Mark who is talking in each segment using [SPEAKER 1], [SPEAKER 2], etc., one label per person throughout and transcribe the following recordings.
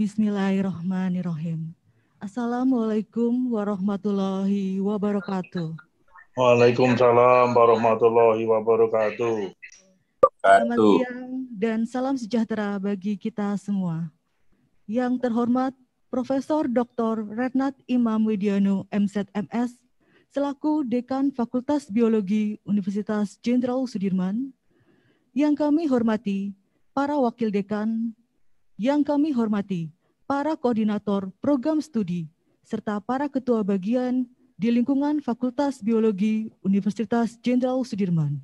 [SPEAKER 1] Bismillahirrahmanirrahim. Assalamualaikum warahmatullahi wabarakatuh.
[SPEAKER 2] Waalaikumsalam warahmatullahi wabarakatuh.
[SPEAKER 1] Selamat siang dan salam sejahtera bagi kita semua. Yang terhormat Profesor Dr. Retnat Imam Widiono MZMS selaku Dekan Fakultas Biologi Universitas Jenderal Sudirman. Yang kami hormati para wakil dekan, yang kami hormati para koordinator program studi serta para ketua bagian di lingkungan Fakultas Biologi Universitas Jenderal Sudirman.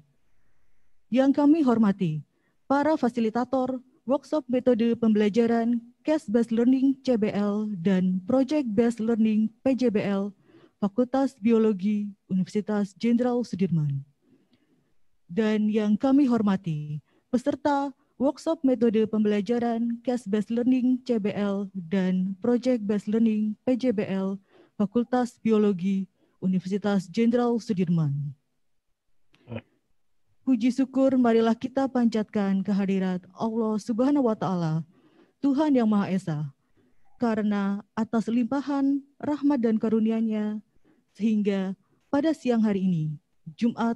[SPEAKER 1] Yang kami hormati para fasilitator workshop metode pembelajaran Case-Based Learning CBL dan Project-Based Learning PJBL Fakultas Biologi Universitas Jenderal Sudirman. Dan yang kami hormati peserta workshop metode pembelajaran Case-Based Learning CBL dan Project-Based Learning PJBL Fakultas Biologi Universitas Jenderal Sudirman. Puji syukur marilah kita panjatkan kehadirat Allah Subhanahu wa Ta'ala, Tuhan yang Maha Esa, karena atas limpahan rahmat dan karunia-Nya sehingga pada siang hari ini, Jumat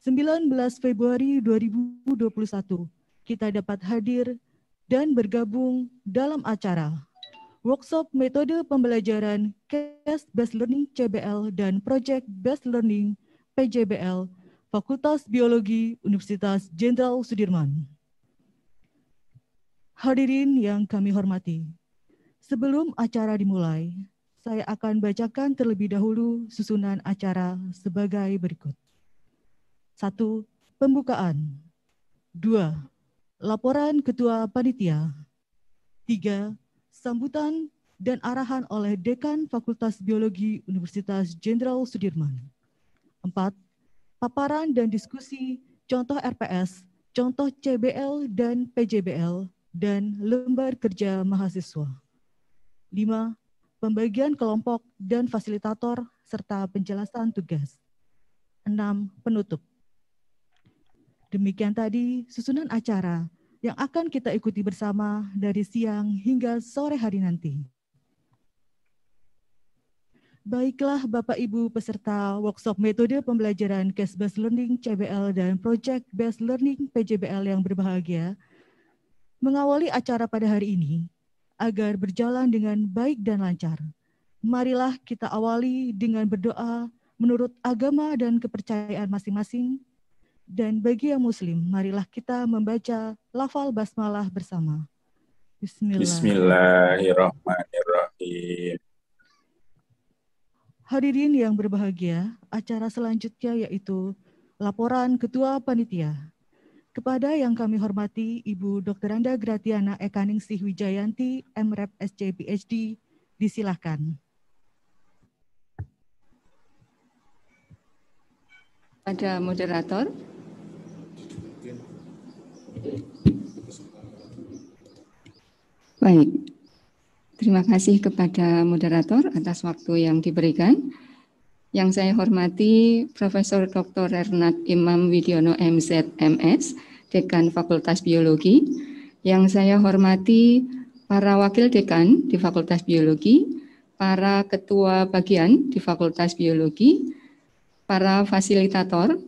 [SPEAKER 1] 19 Februari 2021, kita dapat hadir dan bergabung dalam acara workshop metode pembelajaran Case-Based Learning CBL dan Project-Based Learning PJBL Fakultas Biologi Universitas Jenderal Sudirman. Hadirin yang kami hormati, sebelum acara dimulai, saya akan bacakan terlebih dahulu susunan acara sebagai berikut. 1. Pembukaan. 2. Laporan Ketua Panitia. 3. Sambutan dan arahan oleh Dekan Fakultas Biologi Universitas Jenderal Sudirman. 4. Paparan dan diskusi contoh RPS, contoh CBL dan PJBL, dan lembar kerja mahasiswa. 5. Pembagian kelompok dan fasilitator serta penjelasan tugas. 6. Penutup. Demikian tadi susunan acara yang akan kita ikuti bersama dari siang hingga sore hari nanti. Baiklah Bapak Ibu peserta workshop metode pembelajaran Case-Based Learning CBL dan Project-Based Learning PJBL yang berbahagia, mengawali acara pada hari ini agar berjalan dengan baik dan lancar. Marilah kita awali dengan berdoa menurut agama dan kepercayaan masing-masing. Dan bagi yang muslim, marilah kita membaca lafal basmalah bersama.
[SPEAKER 3] Bismillahirrahmanirrahim.
[SPEAKER 1] Hadirin yang berbahagia, acara selanjutnya yaitu laporan Ketua Panitia. Kepada yang kami hormati Ibu Dr. Anda Gratiana Ekaningsih Wijayanti, MRep SC PhD, disilahkan.
[SPEAKER 4] Pada moderator. Baik, terima kasih kepada moderator atas waktu yang diberikan. Yang saya hormati Profesor Dr. Retnat Imam Widiono MZMS, Dekan Fakultas Biologi. Yang saya hormati para wakil dekan di Fakultas Biologi, para ketua bagian di Fakultas Biologi, para fasilitator,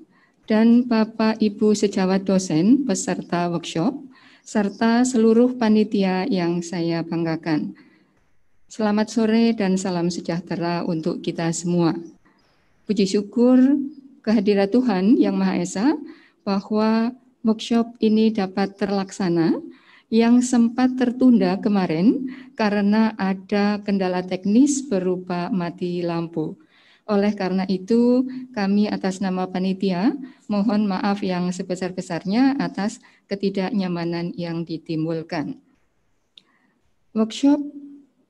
[SPEAKER 4] dan Bapak Ibu sejawat dosen peserta workshop, serta seluruh panitia yang saya banggakan. Selamat sore dan salam sejahtera untuk kita semua. Puji syukur kehadirat Tuhan Yang Maha Esa bahwa workshop ini dapat terlaksana yang sempat tertunda kemarin karena ada kendala teknis berupa mati lampu. Oleh karena itu, kami atas nama panitia mohon maaf yang sebesar-besarnya atas ketidaknyamanan yang ditimbulkan. Workshop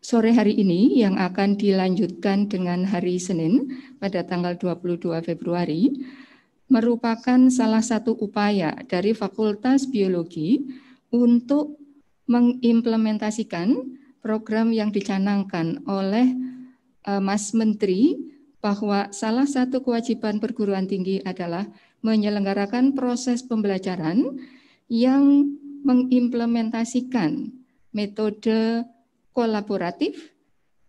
[SPEAKER 4] sore hari ini yang akan dilanjutkan dengan hari Senin pada tanggal 22 Februari merupakan salah satu upaya dari Fakultas Biologi untuk mengimplementasikan program yang dicanangkan oleh Mas Menteri bahwa salah satu kewajiban perguruan tinggi adalah menyelenggarakan proses pembelajaran yang mengimplementasikan metode kolaboratif,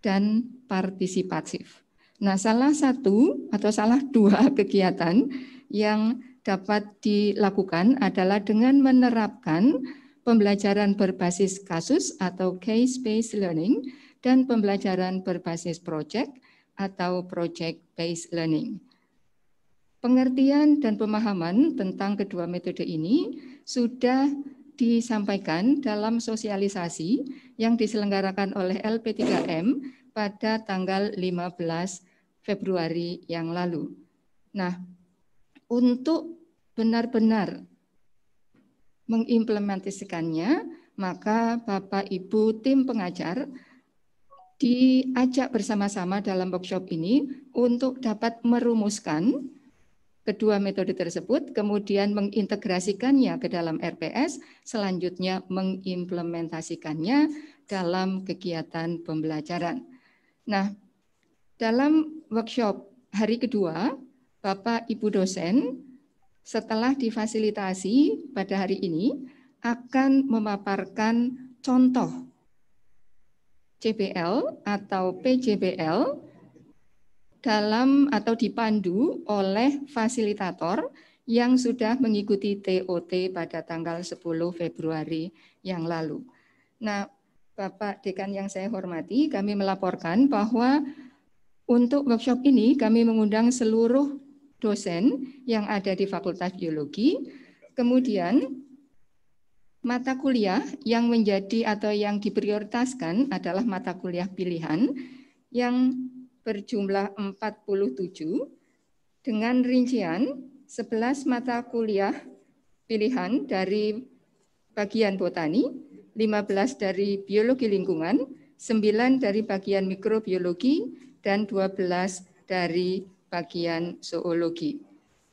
[SPEAKER 4] dan partisipatif. Nah, salah satu atau salah dua kegiatan yang dapat dilakukan adalah dengan menerapkan pembelajaran berbasis kasus atau case-based learning dan pembelajaran berbasis project atau project-based learning. Pengertian dan pemahaman tentang kedua metode ini sudah disampaikan dalam sosialisasi yang diselenggarakan oleh LP3M pada tanggal 15 Februari yang lalu. Nah, untuk benar-benar mengimplementasikannya, maka Bapak Ibu tim pengajar diajak bersama-sama dalam workshop ini untuk dapat merumuskan kedua metode tersebut, kemudian mengintegrasikannya ke dalam RPS, selanjutnya mengimplementasikannya dalam kegiatan pembelajaran. Nah, dalam workshop hari kedua, Bapak Ibu dosen setelah difasilitasi pada hari ini akan memaparkan contoh CBL atau PJBL dalam atau dipandu oleh fasilitator yang sudah mengikuti TOT pada tanggal 10 Februari yang lalu. Nah, Bapak Dekan yang saya hormati, kami melaporkan bahwa untuk workshop ini kami mengundang seluruh dosen yang ada di Fakultas Biologi, kemudian mata kuliah yang menjadi atau yang diprioritaskan adalah mata kuliah pilihan yang berjumlah 47 dengan rincian 11 mata kuliah pilihan dari bagian botani, 15 dari biologi lingkungan, 9 dari bagian mikrobiologi, dan 12 dari bagian zoologi.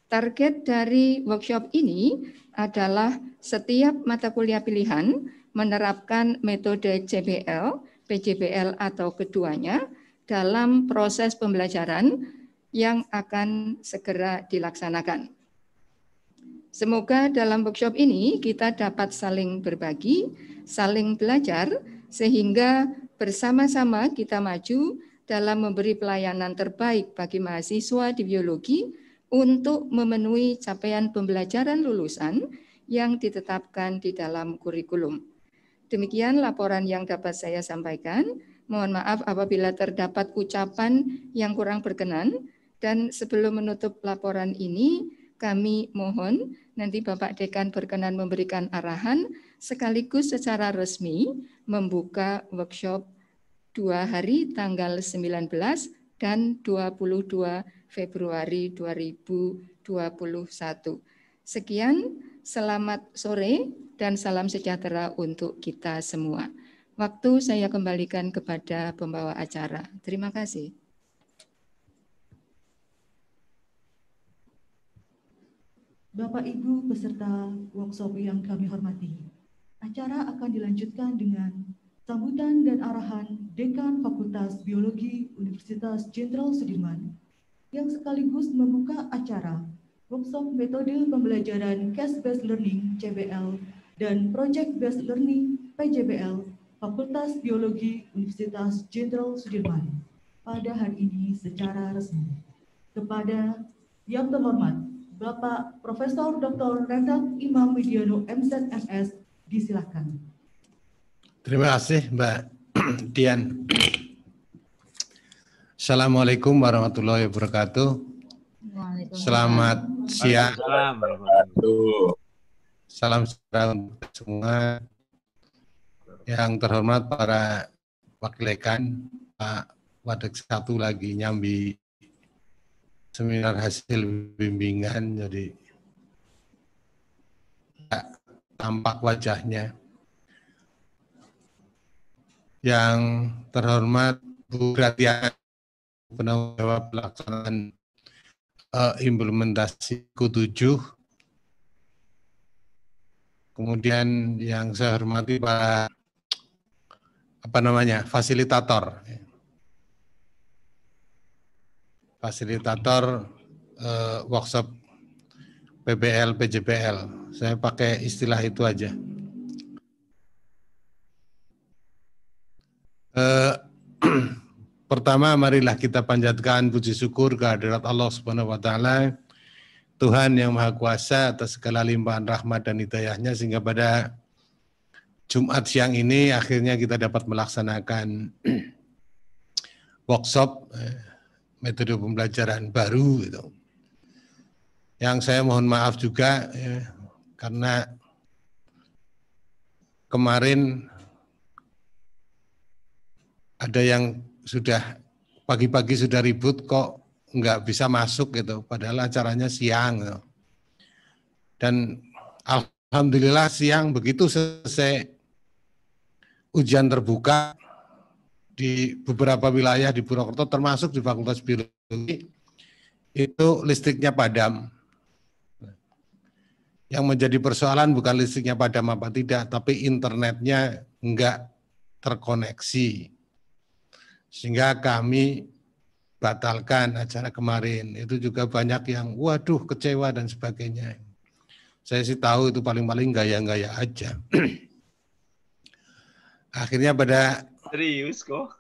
[SPEAKER 4] Target dari workshop ini adalah setiap mata kuliah pilihan menerapkan metode CBL, PJBL atau keduanya dalam proses pembelajaran yang akan segera dilaksanakan. Semoga dalam workshop ini kita dapat saling berbagi, saling belajar, sehingga bersama-sama kita maju dalam memberi pelayanan terbaik bagi mahasiswa di biologi untuk memenuhi capaian pembelajaran lulusan yang ditetapkan di dalam kurikulum. Demikian laporan yang dapat saya sampaikan. Mohon maaf apabila terdapat ucapan yang kurang berkenan. Dan sebelum menutup laporan ini, kami mohon nanti Bapak Dekan berkenan memberikan arahan sekaligus secara resmi membuka workshop 2 hari tanggal 19 dan 22 Februari 2021. Sekian, selamat sore dan salam sejahtera untuk kita semua. Waktu saya kembalikan kepada pembawa acara. Terima kasih.
[SPEAKER 1] Bapak Ibu peserta workshop yang kami hormati, acara akan dilanjutkan dengan sambutan dan arahan Dekan Fakultas Biologi Universitas Jenderal Sudirman yang sekaligus membuka acara workshop metode pembelajaran Case-Based Learning CBL dan Project-Based Learning PJBL Fakultas Biologi Universitas Jenderal Sudirman pada hari ini secara resmi. Kepada yang terhormat Bapak Profesor Dr. Renat Imam Widiono MZMS, disilakan.
[SPEAKER 5] Terima kasih Mbak Dian. Assalamualaikum warahmatullahi wabarakatuh. Selamat siang. Salam sejahtera untuk semua. Yang terhormat para wakil dekan, Pak Wadek satu lagi nyambi seminar hasil bimbingan, jadi tampak wajahnya. Yang terhormat Bu Gratiana, penanggung jawab pelaksanaan implementasi Q7. Kemudian yang saya hormati para fasilitator. Fasilitator workshop PBL, PJBL. Saya pakai istilah itu aja. Pertama, marilah kita panjatkan puji syukur kehadirat Allah Subhanahu wa taala, Tuhan yang Maha Kuasa atas segala limpahan rahmat dan hidayahnya, sehingga pada Jumat siang ini akhirnya kita dapat melaksanakan workshop metode pembelajaran baru gitu. Yang saya mohon maaf juga karena kemarin ada yang sudah pagi-pagi sudah ribut kok nggak bisa masuk gitu, padahal acaranya siang gitu. Dan alhamdulillah siang begitu selesai ujian terbuka di beberapa wilayah di Purwokerto termasuk di Fakultas Biologi itu listriknya padam. Yang menjadi persoalan bukan listriknya padam apa tidak, tapi internetnya enggak terkoneksi. Sehingga kami batalkan acara kemarin. Itu juga banyak yang waduh kecewa dan sebagainya. Saya sih tahu itu paling-paling gaya-gaya aja. Akhirnya pada
[SPEAKER 6] serius kok.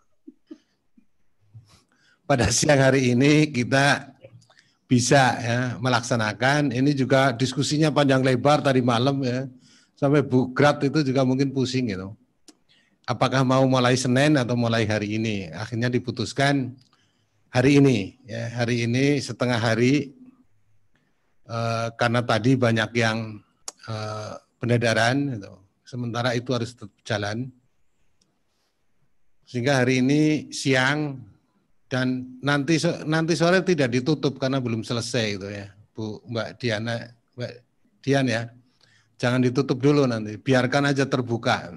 [SPEAKER 5] Pada siang hari ini kita bisa ya melaksanakan. Ini juga diskusinya panjang lebar tadi malam ya. Sampai Bu Grat itu juga mungkin pusing gitu. Apakah mau mulai Senin atau mulai hari ini? Akhirnya diputuskan hari ini. Ya, hari ini setengah hari karena tadi banyak yang penedaran. Gitu. Sementara itu harus tetap jalan. Sehingga hari ini siang dan nanti sore tidak ditutup karena belum selesai gitu ya, Bu Mbak Dian ya. Jangan ditutup dulu nanti, biarkan aja terbuka.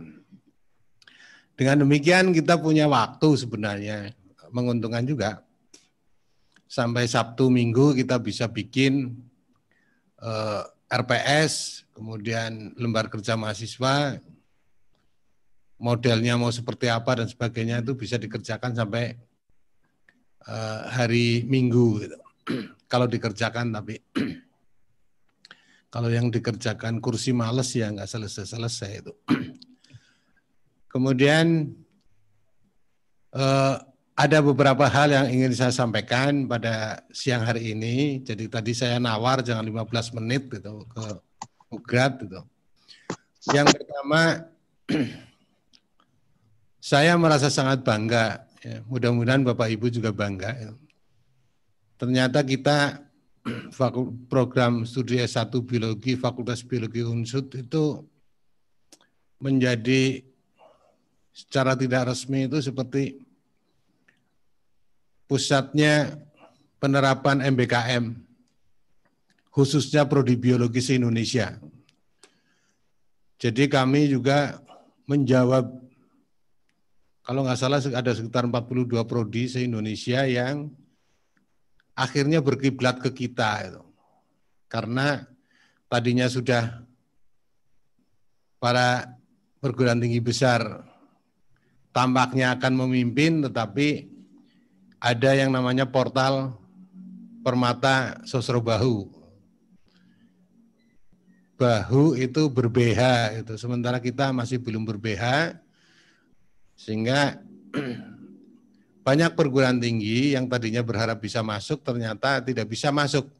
[SPEAKER 5] Dengan demikian kita punya waktu sebenarnya, menguntungkan juga. Sampai Sabtu Minggu kita bisa bikin RPS, kemudian lembar kerja mahasiswa, modelnya mau seperti apa dan sebagainya itu bisa dikerjakan sampai hari Minggu. Gitu. Kalau dikerjakan tapi kalau yang dikerjakan kursi males ya nggak selesai-selesai itu. Kemudian ada beberapa hal yang ingin saya sampaikan pada siang hari ini. Jadi tadi saya nawar jangan 15 menit gitu ke Ugrat gitu. Yang pertama, saya merasa sangat bangga. Ya, mudah-mudahan Bapak Ibu juga bangga. Ya. Ternyata kita program studi S1 Biologi Fakultas Biologi Unsud itu menjadi secara tidak resmi itu seperti pusatnya penerapan MBKM, khususnya Prodi Biologi se-Indonesia. Jadi kami juga menjawab, kalau nggak salah ada sekitar 42 prodi se-Indonesia yang akhirnya berkiblat ke kita. Karena tadinya sudah para perguruan tinggi besar tampaknya akan memimpin, tetapi ada yang namanya portal Permata Sosro Bahu. Bahu itu ber-BH, itu. Sementara kita masih belum ber-BH, sehingga banyak perguruan tinggi yang tadinya berharap bisa masuk, ternyata tidak bisa masuk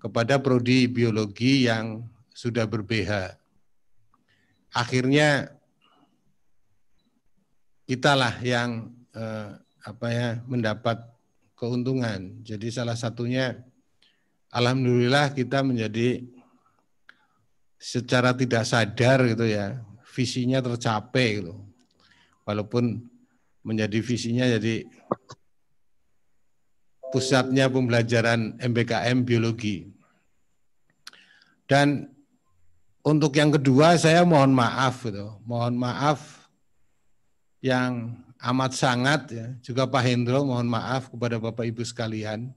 [SPEAKER 5] kepada prodi biologi yang sudah ber-BH. Akhirnya kitalah yang mendapat keuntungan. Jadi salah satunya, alhamdulillah kita menjadi secara tidak sadar gitu ya, visinya tercapai gitu. Walaupun menjadi visinya jadi pusatnya pembelajaran MBKM biologi. Dan untuk yang kedua saya mohon maaf gitu. Mohon maaf yang amat sangat ya, juga Pak Hendro mohon maaf kepada Bapak Ibu sekalian.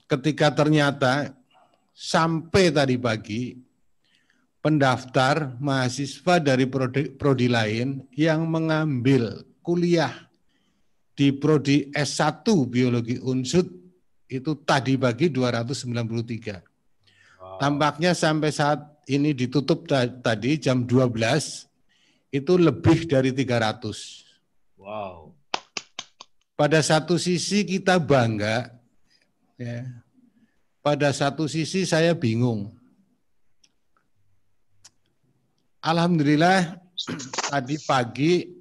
[SPEAKER 5] Ketika ternyata sampai tadi pagi pendaftar mahasiswa dari prodi lain yang mengambil kuliah di prodi S1 Biologi Unsud itu tadi pagi 293. Tampaknya sampai saat ini ditutup tadi jam 12, itu lebih dari 300.
[SPEAKER 2] Wow.
[SPEAKER 5] Pada satu sisi kita bangga, ya. Pada satu sisi saya bingung. Alhamdulillah tadi pagi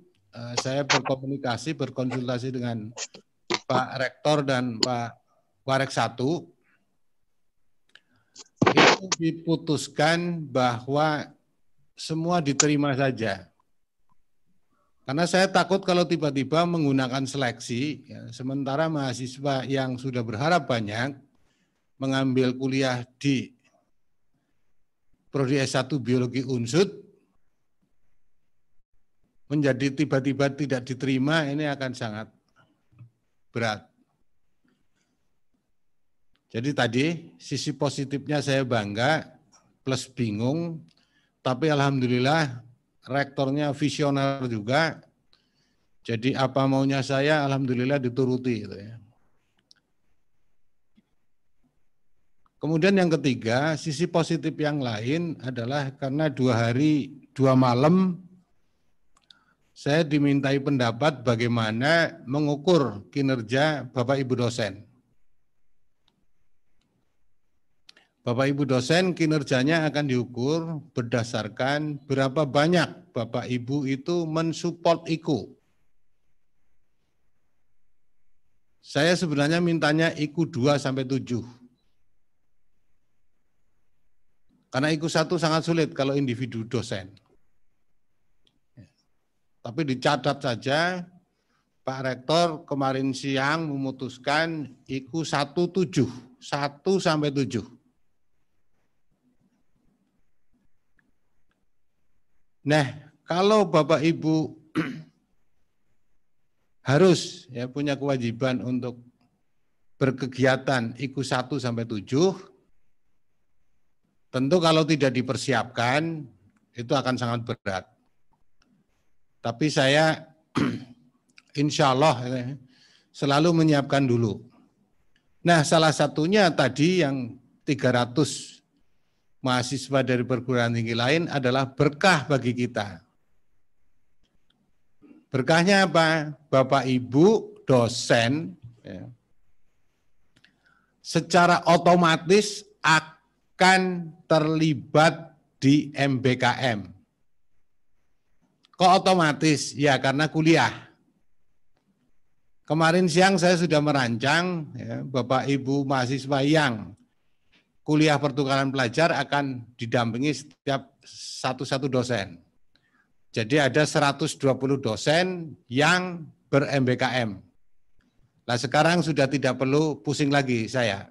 [SPEAKER 5] saya berkonsultasi dengan Pak Rektor dan Pak Warek 1. Itu diputuskan bahwa semua diterima saja. Karena saya takut kalau tiba-tiba menggunakan seleksi, ya, sementara mahasiswa yang sudah berharap banyak mengambil kuliah di Prodi S1 Biologi Unsud, menjadi tiba-tiba tidak diterima, ini akan sangat berat. Jadi tadi sisi positifnya saya bangga, plus bingung, tapi alhamdulillah rektornya visioner juga, jadi apa maunya saya alhamdulillah dituruti. Gitu ya. Kemudian yang ketiga, sisi positif yang lain adalah karena 2 hari 2 malam saya dimintai pendapat bagaimana mengukur kinerja Bapak Ibu dosen. Bapak Ibu dosen kinerjanya akan diukur berdasarkan berapa banyak Bapak Ibu itu mensupport IKU. Saya sebenarnya mintanya IKU 2 sampai 7. Karena IKU 1 sangat sulit kalau individu dosen. Tapi dicatat saja, Pak Rektor kemarin siang memutuskan IKU 1 sampai 7. Nah, kalau Bapak Ibu harus ya punya kewajiban untuk berkegiatan IKU 1 sampai 7, tentu kalau tidak dipersiapkan itu akan sangat berat. Tapi saya insya Allah selalu menyiapkan dulu. Nah, salah satunya tadi yang 300 mahasiswa dari perguruan tinggi lain adalah berkah bagi kita. Berkahnya apa? Bapak Ibu dosen ya, secara otomatis akan terlibat di MBKM. Kok otomatis? Ya karena kuliah. Kemarin siang saya sudah merancang, ya, Bapak Ibu mahasiswa yang kuliah pertukaran pelajar akan didampingi setiap satu dosen. Jadi ada 120 dosen yang ber-MBKM. Nah sekarang sudah tidak perlu pusing lagi saya.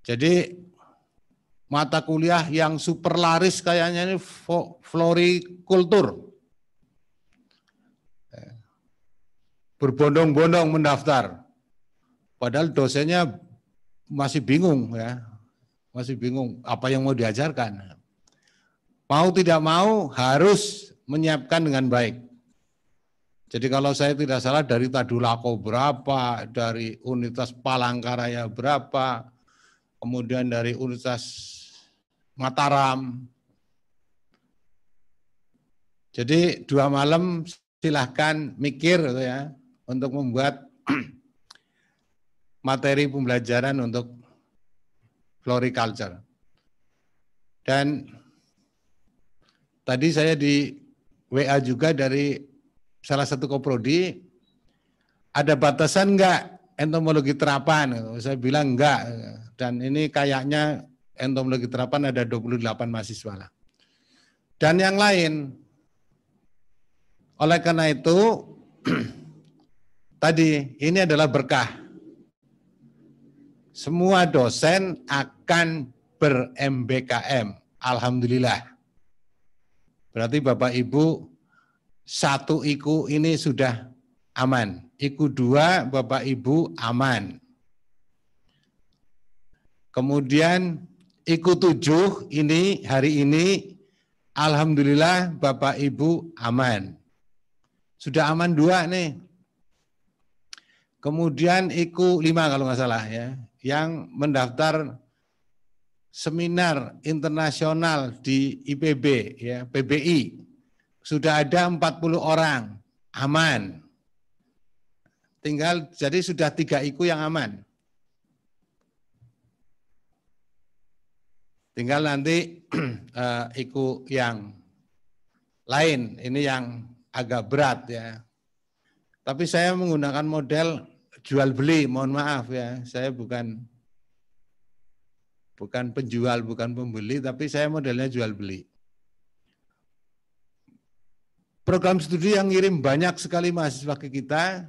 [SPEAKER 5] Jadi mata kuliah yang super laris kayaknya ini florikultur. Berbondong-bondong mendaftar. Padahal dosennya masih bingung ya. Masih bingung apa yang mau diajarkan. Mau tidak mau harus menyiapkan dengan baik. Jadi kalau saya tidak salah dari Tadulako berapa, dari Universitas Palangkaraya berapa, kemudian dari Universitas Mataram. Jadi 2 malam silahkan mikir ya untuk membuat materi pembelajaran untuk floriculture. Dan tadi saya di WA juga dari salah satu koprodi, ada batasan enggak entomologi terapan? Saya bilang enggak. Dan ini kayaknya entomologi terapan ada 28 mahasiswa lah. Dan yang lain, oleh karena itu, tadi ini adalah berkah. Semua dosen akan ber-MBKM, alhamdulillah. Berarti Bapak Ibu, 1 IKU ini sudah aman. IKU 2 Bapak Ibu aman. Kemudian IKU 7 ini hari ini alhamdulillah Bapak Ibu aman. Sudah aman 2 nih. Kemudian IKU 5 kalau nggak salah ya, yang mendaftar seminar internasional di IPB ya, PBI sudah ada 40 orang, aman. Tinggal, jadi sudah 3 IKU yang aman. Tinggal nanti IKU yang lain, ini yang agak berat ya. Tapi saya menggunakan model jual beli, mohon maaf ya, saya bukan penjual, bukan pembeli, tapi saya modelnya jual beli. Program studi yang ngirim banyak sekali mahasiswa ke kita,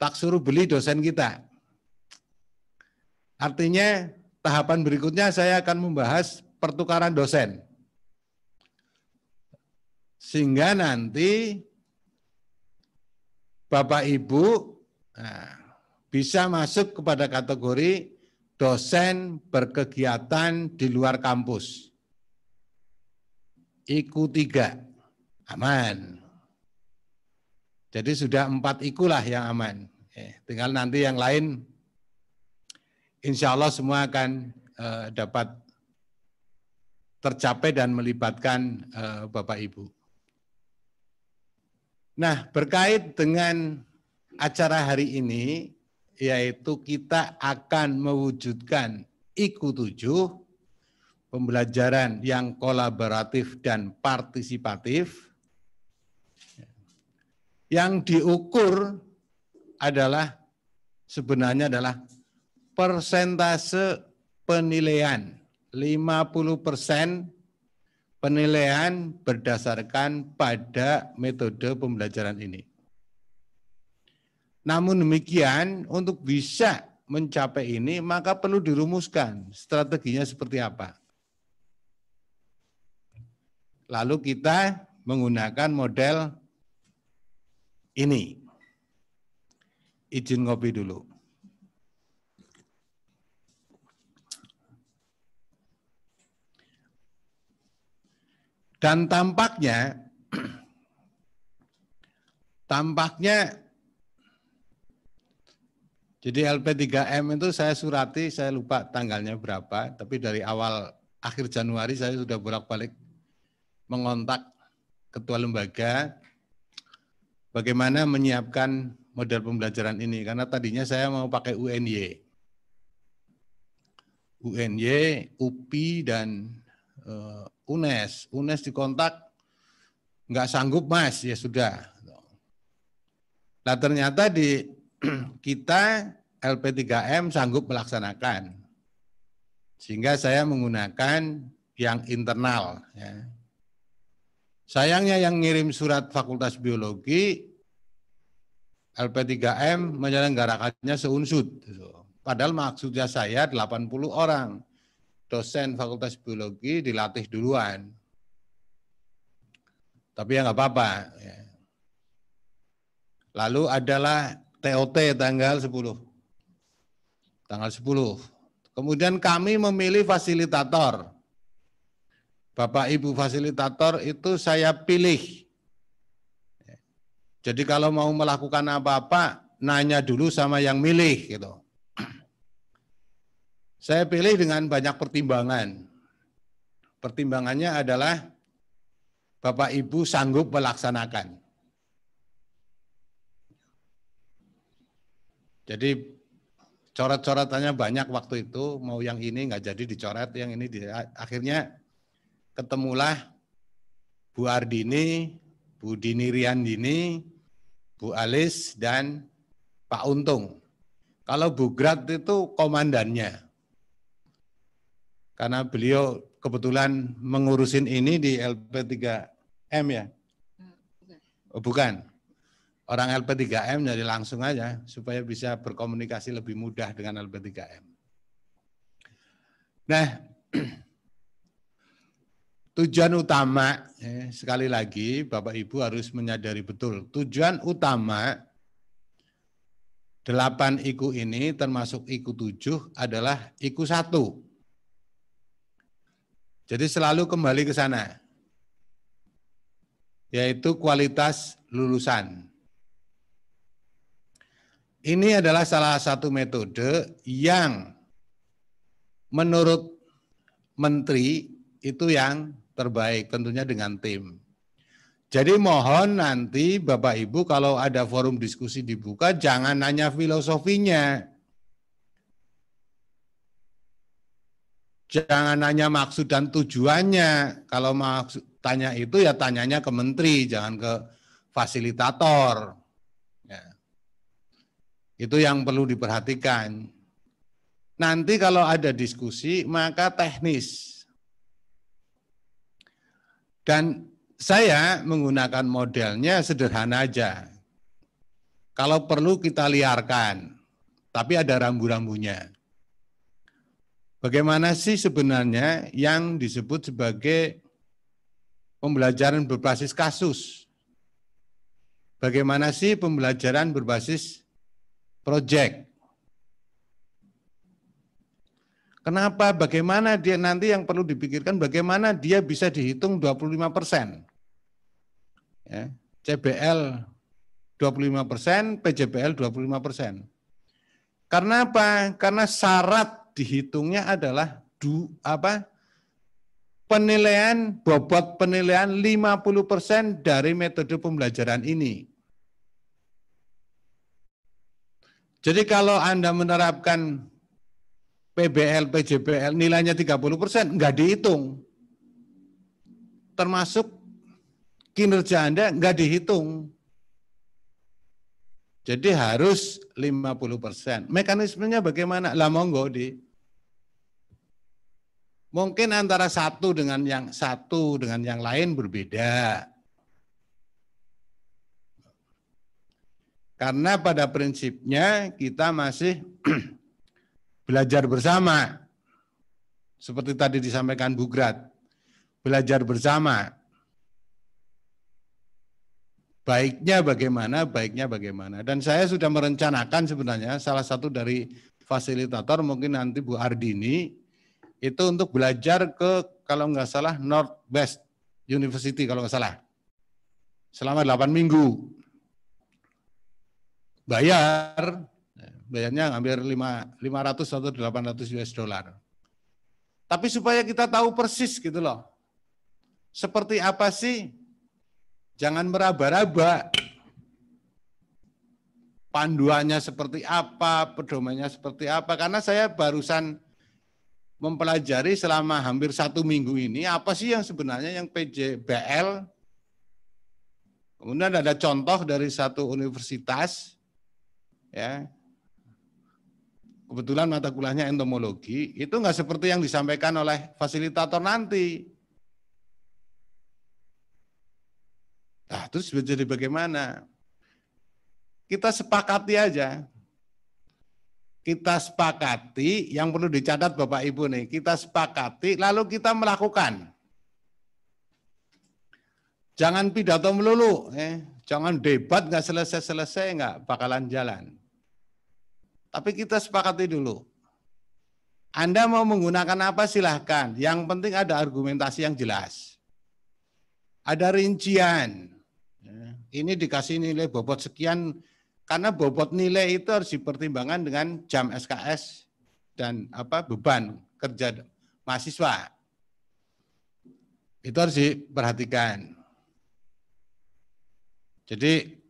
[SPEAKER 5] tak suruh beli dosen kita. Artinya tahapan berikutnya saya akan membahas pertukaran dosen. Sehingga nanti Bapak Ibu bisa masuk kepada kategori dosen berkegiatan di luar kampus. IKU 3. Aman. Jadi sudah 4 IKU lah yang aman. Tinggal nanti yang lain, insya Allah semua akan dapat tercapai dan melibatkan Bapak Ibu. Nah, berkait dengan acara hari ini, yaitu kita akan mewujudkan IKU 7, pembelajaran yang kolaboratif dan partisipatif. Yang diukur adalah sebenarnya adalah persentase penilaian. 50% penilaian berdasarkan pada metode pembelajaran ini. Namun demikian, untuk bisa mencapai ini, maka perlu dirumuskan strateginya seperti apa. Lalu kita menggunakan model ini. Izin ngopi dulu. Dan tampaknya jadi LP3M itu saya surati, saya lupa tanggalnya berapa, tapi dari awal akhir Januari saya sudah bolak-balik mengontak ketua lembaga bagaimana menyiapkan model pembelajaran ini, karena tadinya saya mau pakai UNY, UPI, dan UNES. UNES dikontak, nggak sanggup Mas, ya sudah. Nah ternyata di kita LP3M sanggup melaksanakan, sehingga saya menggunakan yang internal. Ya. Sayangnya yang ngirim surat Fakultas Biologi, LP3M menyelenggarakannya seunsut. Padahal maksudnya saya 80 orang dosen Fakultas Biologi dilatih duluan. Tapi ya nggak apa-apa. Lalu adalah TOT tanggal 10. Tanggal 10. Kemudian kami memilih fasilitator. Bapak Ibu fasilitator itu saya pilih. Jadi kalau mau melakukan apa-apa, nanya dulu sama yang milih gitu. Saya pilih dengan banyak pertimbangan. Pertimbangannya adalah Bapak Ibu sanggup melaksanakan. Jadi coret-coretannya banyak waktu itu, mau yang ini nggak jadi dicoret, yang ini akhirnya ketemulah Bu Ardini, Bu Dini Riandini, Bu Alis, dan Pak Untung. Kalau Bu Grat itu komandannya. Karena beliau kebetulan mengurusin ini di LP3M ya? Oh, bukan. Orang LP3M jadi langsung aja supaya bisa berkomunikasi lebih mudah dengan LP3M. Nah, tujuan utama, sekali lagi Bapak Ibu harus menyadari betul, tujuan utama 8 IKU ini termasuk IKU 7 adalah IKU 1. Jadi selalu kembali ke sana, yaitu kualitas lulusan. Ini adalah salah satu metode yang menurut Menteri itu yang terbaik, tentunya dengan tim. Jadi mohon nanti Bapak Ibu kalau ada forum diskusi dibuka jangan nanya filosofinya. Jangan nanya maksud dan tujuannya. Kalau maksud tanya itu ya tanyanya ke menteri, jangan ke fasilitator. Ya. Itu yang perlu diperhatikan. Nanti kalau ada diskusi maka teknis. Dan saya menggunakan modelnya sederhana aja. Kalau perlu kita liarkan, tapi ada rambu-rambunya. Bagaimana sih sebenarnya yang disebut sebagai pembelajaran berbasis kasus? Bagaimana sih pembelajaran berbasis proyek? Kenapa? Bagaimana dia nanti yang perlu dipikirkan bagaimana dia bisa dihitung 25%. Ya, CBL 25%, PJBL 25%. Karena apa? Karena syarat dihitungnya adalah penilaian, bobot penilaian 50% dari metode pembelajaran ini. Jadi kalau Anda menerapkan PBL, PJBL nilainya 30%, enggak dihitung. Termasuk kinerja Anda enggak dihitung. Jadi harus 50%. Mekanismenya bagaimana? Lah monggo di. Mungkin antara satu dengan yang lain berbeda. Karena pada prinsipnya kita masih belajar bersama. Seperti tadi disampaikan Bu Grat. Belajar bersama. Baiknya bagaimana. Dan saya sudah merencanakan sebenarnya salah satu dari fasilitator mungkin nanti Bu Ardini itu untuk belajar ke kalau nggak salah Northwest University kalau nggak salah. Selama 8 minggu. Bayarnya hampir 500 atau 800 US dollar. Tapi supaya kita tahu persis gitu loh. Seperti apa sih? Jangan meraba-raba. Panduannya seperti apa, pedomannya seperti apa. Karena saya barusan mempelajari selama hampir 1 minggu ini, apa sih yang sebenarnya yang PJBL. Kemudian ada contoh dari satu universitas, ya. Kebetulan mata kuliahnya entomologi, itu nggak seperti yang disampaikan oleh fasilitator nanti. Nah, terus jadi bagaimana? Kita sepakati aja. Kita sepakati, yang perlu dicatat Bapak Ibu nih, kita sepakati lalu kita melakukan. Jangan pidato melulu, jangan debat nggak selesai-selesai, nggak bakalan jalan. Tapi kita sepakati dulu. Anda mau menggunakan apa silahkan, yang penting ada argumentasi yang jelas. Ada rincian. Ini dikasih nilai bobot sekian, karena bobot nilai itu harus dipertimbangkan dengan jam SKS dan beban kerja mahasiswa. Itu harus diperhatikan. Jadi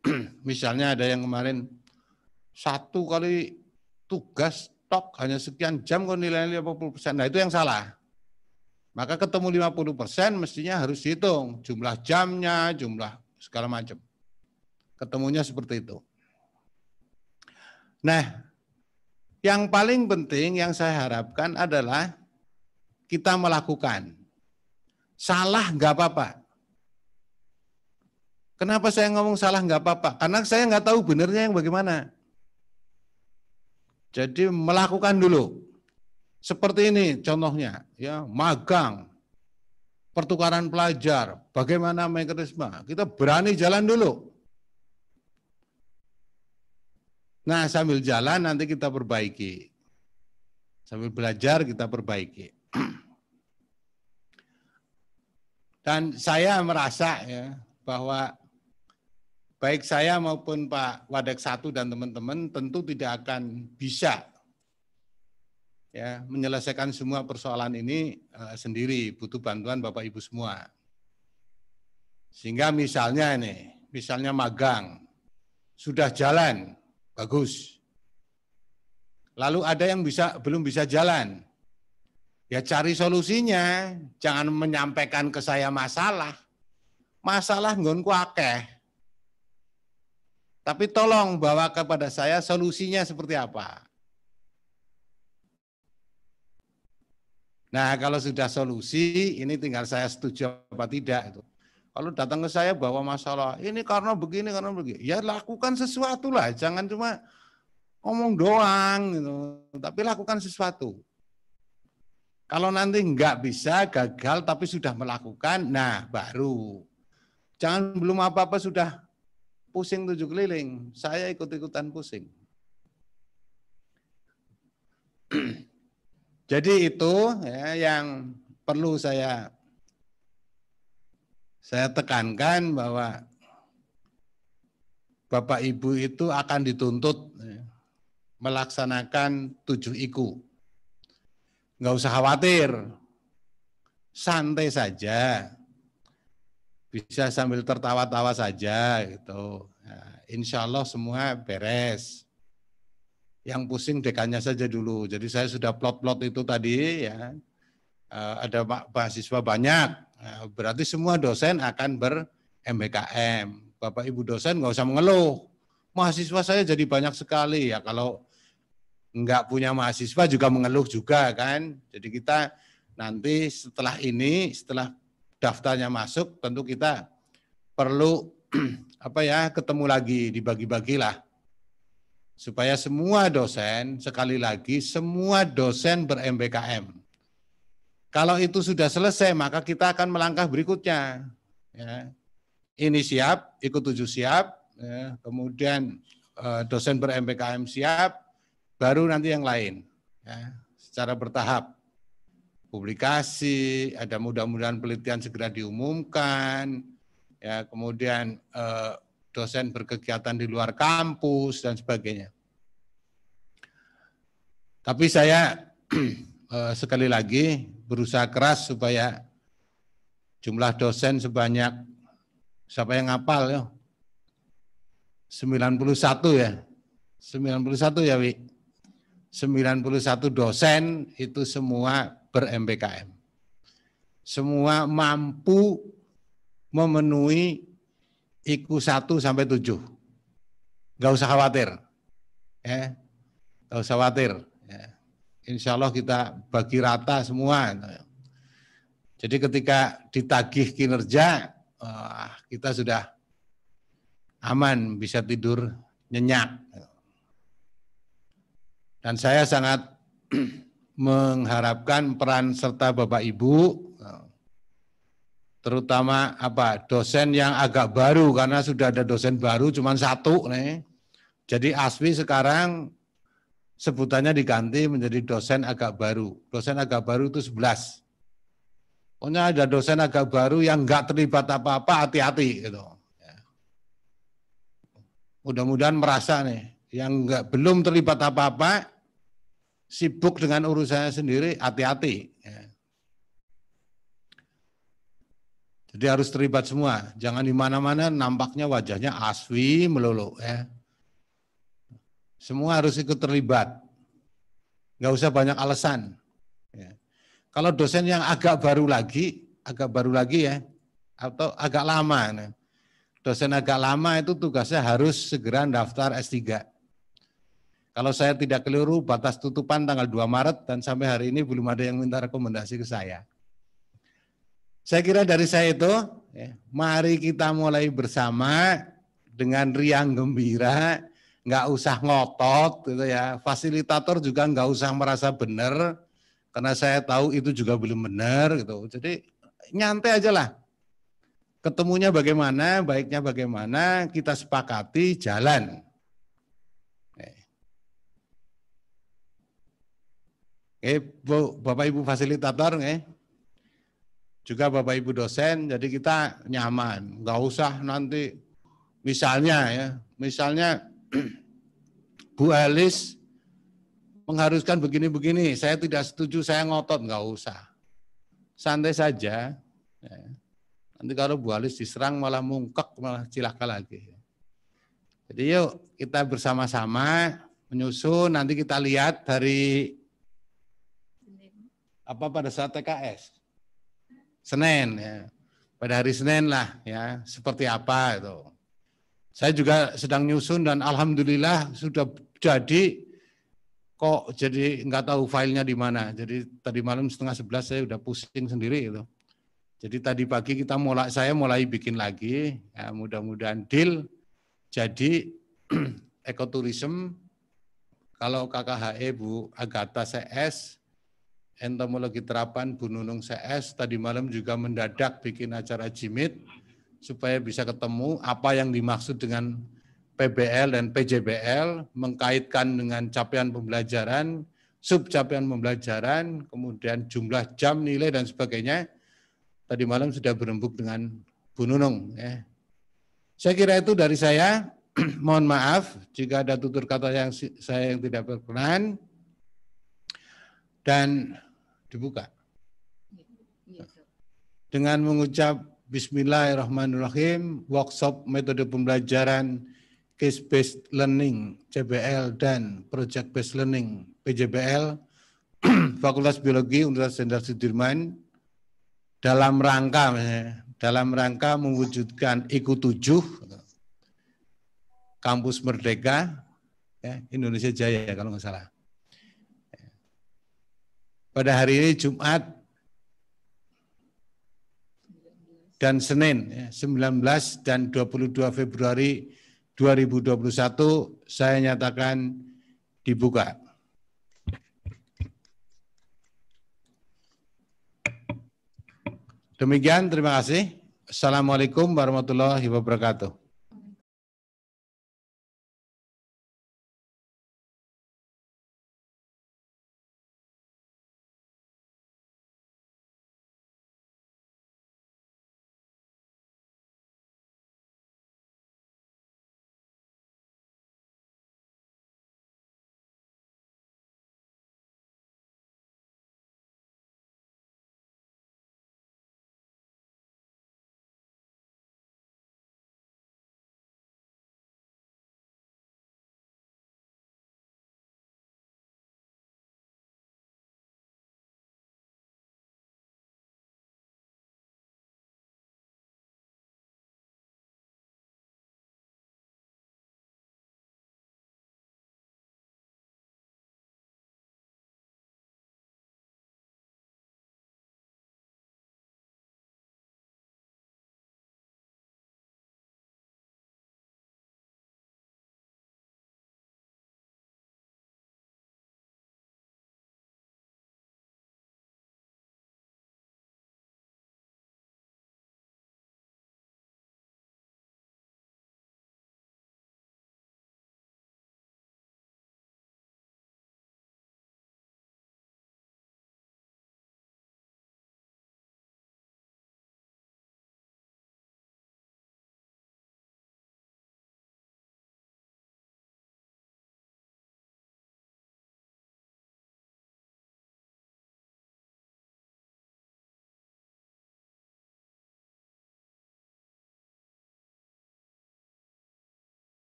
[SPEAKER 5] misalnya ada yang kemarin 1 kali tugas tok hanya sekian jam kok nilainya 50%. Nah itu yang salah. Maka ketemu 50% mestinya harus dihitung jumlah jamnya, jumlah segala macam. Ketemunya seperti itu. Nah, yang paling penting yang saya harapkan adalah kita melakukan. Salah nggak apa-apa. Kenapa saya ngomong salah nggak apa-apa? Karena saya nggak tahu benernya yang bagaimana. Jadi melakukan dulu. Seperti ini contohnya, ya, magang, pertukaran pelajar, bagaimana mekanisme. Kita berani jalan dulu. Nah, sambil jalan nanti kita perbaiki. Sambil belajar kita perbaiki. Dan saya merasa ya bahwa baik saya maupun Pak Wadek 1 dan teman-teman tentu tidak akan bisa ya menyelesaikan semua persoalan ini sendiri, butuh bantuan Bapak Ibu semua. Sehingga misalnya magang, sudah jalan, bagus. Lalu ada yang belum bisa jalan. Ya cari solusinya, jangan menyampaikan ke saya masalah. Masalah nggonku akeh. Tapi tolong bawa kepada saya solusinya seperti apa. Nah, kalau sudah solusi, ini tinggal saya setuju apa tidak. Kalau datang ke saya bawa masalah, ini karena begini, ya lakukan sesuatu lah, jangan cuma ngomong doang, gitu. Tapi lakukan sesuatu. Kalau nanti nggak bisa, gagal, tapi sudah melakukan, nah baru. Jangan belum apa-apa sudah pusing 7 keliling, saya ikut-ikutan pusing. Jadi itu ya, yang perlu saya tekankan bahwa Bapak Ibu itu akan dituntut melaksanakan 7 IQ. Nggak usah khawatir, santai saja, bisa sambil tertawa-tawa saja gitu. Nah, insya Allah semua beres. Yang pusing dekannya saja dulu. Jadi saya sudah plot-plot itu tadi ya. Ada mahasiswa banyak. Nah, berarti semua dosen akan ber-MBKM. Bapak Ibu dosen nggak usah mengeluh. Mahasiswa saya jadi banyak sekali. Ya kalau nggak punya mahasiswa juga mengeluh juga kan. Jadi kita nanti setelah ini, setelah daftarnya masuk, tentu kita perlu ketemu lagi, dibagi-bagilah. Supaya semua dosen, sekali lagi, semua dosen ber-MBKM. Kalau itu sudah selesai, maka kita akan melangkah berikutnya. Ya. Ini siap, ikut 7 siap, ya. Kemudian dosen ber-MBKM siap, baru nanti yang lain. Ya. Secara bertahap. Publikasi, ada mudah-mudahan penelitian segera diumumkan, ya. Kemudian dosen berkegiatan di luar kampus, dan sebagainya. Tapi saya sekali lagi berusaha keras supaya jumlah dosen sebanyak, siapa yang ngapal ya? 91 ya? 91 ya, Wi? 91 dosen itu semua ber-MBKM. Semua mampu memenuhi IQ 1 sampai 7. Nggak usah khawatir. Ya. Nggak usah khawatir. Ya. Insya Allah kita bagi rata semua. Jadi ketika ditagih kinerja, kita sudah aman, bisa tidur nyenyak. Dan saya sangat mengharapkan peran serta Bapak Ibu, terutama dosen yang agak baru, karena sudah ada dosen baru cuma 1 nih. Jadi ASWI sekarang sebutannya diganti menjadi dosen agak baru. Dosen agak baru itu 11. Pokoknya ada dosen agak baru yang enggak terlibat apa-apa, hati-hati gitu. Mudah-mudahan merasa nih, yang belum terlibat apa-apa, sibuk dengan urusannya sendiri, hati-hati. Jadi harus terlibat semua. Jangan di mana-mana nampaknya wajahnya ASWI melulu. Ya. Semua harus ikut terlibat. Nggak usah banyak alasan. Ya. Kalau dosen yang agak baru lagi ya, atau agak lama. Nah. Dosen agak lama itu tugasnya harus segera daftar S3. Kalau saya tidak keliru, batas tutupan tanggal 2 Maret dan sampai hari ini belum ada yang minta rekomendasi ke saya. Saya kira dari saya itu, mari kita mulai bersama dengan riang gembira, nggak usah ngotot, gitu ya. Fasilitator juga nggak usah merasa benar, karena saya tahu itu juga belum benar, gitu. Jadi nyantai aja lah. Ketemunya bagaimana, baiknya bagaimana, kita sepakati jalan. Bapak Ibu fasilitator, juga Bapak Ibu dosen, jadi kita nyaman, nggak usah nanti misalnya Bu Elis mengharuskan begini-begini, saya tidak setuju, saya ngotot, nggak usah, santai saja. Nanti kalau Bu Alis diserang malah mungkek, malah cilaka lagi. Jadi yuk kita bersama-sama menyusun, nanti kita lihat dari apa pada saat TKS. Senin ya. Pada hari Senin lah ya, seperti apa itu. Saya juga sedang nyusun dan alhamdulillah sudah jadi, kok jadi nggak tahu filenya di mana. Jadi tadi malam 10:30 saya udah pusing sendiri itu. Jadi tadi pagi saya mulai bikin lagi, ya, mudah-mudahan deal. Jadi ekoturism, kalau KKHE Bu Agatha CS, entomologi terapan Bu Nunung CS, tadi malam juga mendadak bikin acara jimit, supaya bisa ketemu apa yang dimaksud dengan PBL dan PJBL, mengkaitkan dengan capaian pembelajaran, sub capaian pembelajaran, kemudian jumlah jam, nilai, dan sebagainya. Tadi malam sudah berembuk dengan Bu Nunung. Ya. Saya kira itu dari saya. Mohon maaf jika ada tutur kata saya yang tidak berkenan. Dan dibuka. Dengan mengucap Bismillahirrahmanirrahim, workshop metode pembelajaran case-based learning CBL dan project based learning PJBL Fakultas Biologi Universitas Jenderal Sudirman dalam rangka mewujudkan IKU 7 Kampus Merdeka ya, Indonesia Jaya kalau nggak salah. Pada hari ini Jumat dan Senin ya, 19 dan 22 Februari 2021 saya nyatakan dibuka. Demikian, terima kasih. Assalamualaikum warahmatullahi wabarakatuh.